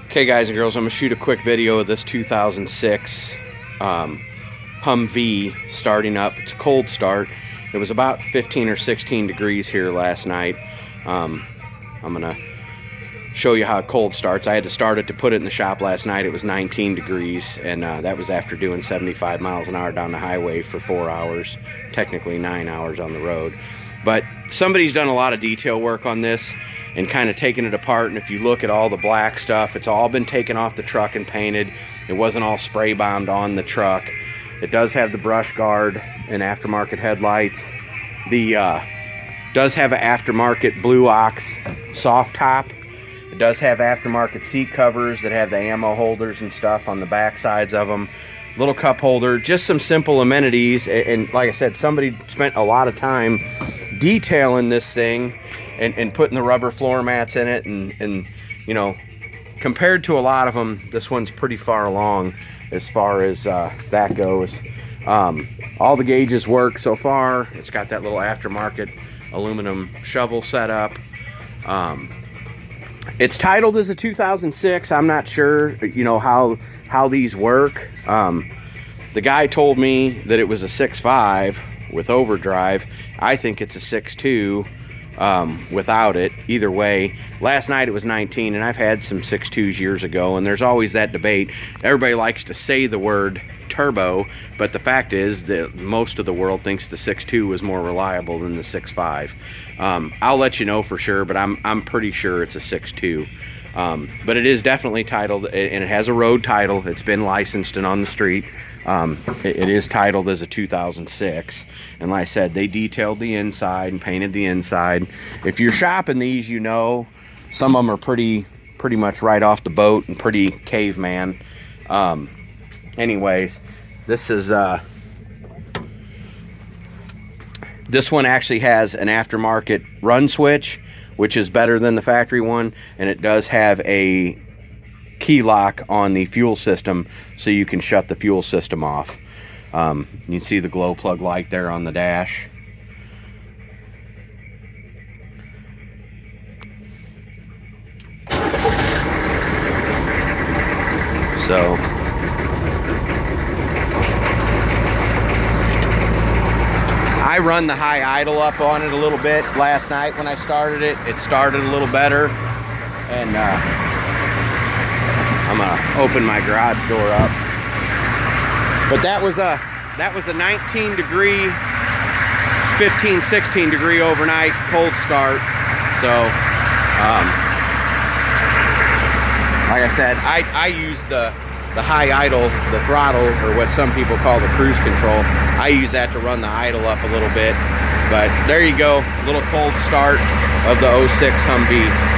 Okay guys and girls, I'm going to shoot a quick video of this 2006 Humvee starting up. It's a cold start. It was about 15 or 16 degrees here last night. I'm going to show you how cold starts. I had to start it to put it in the shop last night. It was 19 degrees, and that was after doing 75 miles an hour down the highway for 4 hours, technically 9 hours on the road. But somebody's done a lot of detail work on this and kind of taken it apart, and if you look at all the black stuff, it's all been taken off the truck and painted. It wasn't all spray bombed on the truck. It does have the brush guard and aftermarket headlights. The does have an aftermarket blue ox soft top. It does have aftermarket seat covers that have the ammo holders and stuff on the back sides of them. Little cup holder, just some simple amenities. And like I said, somebody spent a lot of time detailing this thing and putting the rubber floor mats in it, and you know, compared to a lot of them, this one's pretty far along as far as that goes. All the gauges work so far. It's got that little aftermarket aluminum shovel setup. It's titled as a 2006. I'm not sure, you know, how these work. The guy told me that it was a 6.5 with overdrive. I think it's a 6.2 without it. Either way, last night it was 19, and I've had some 6.2s years ago, and there's always that debate. Everybody likes to say the word turbo, but the fact is that most of the world thinks the 6.2 is more reliable than the 6.5. I'll let you know for sure, but I'm pretty sure it's a 6.2. But it is definitely titled, and it has a road title. It's been licensed and on the street. It is titled as a 2006, and like I said, they detailed the inside and painted the inside. If you're shopping these, you know, some of them are pretty much right off the boat and pretty caveman. Anyways, this is this one actually has an aftermarket run switch, which is better than the factory one, and it does have a key lock on the fuel system, so you can shut the fuel system off. You can see the glow plug light there on the dash. So I run the high idle up on it a little bit last night when I started it. It started a little better, and I'm gonna open my garage door up. But that was a 19 degree, 15, 16 degree overnight cold start. So like I said, I use the high idle, the throttle, or what some people call the cruise control. I use that to run the idle up a little bit. But there you go, little cold start of the 06 Humvee.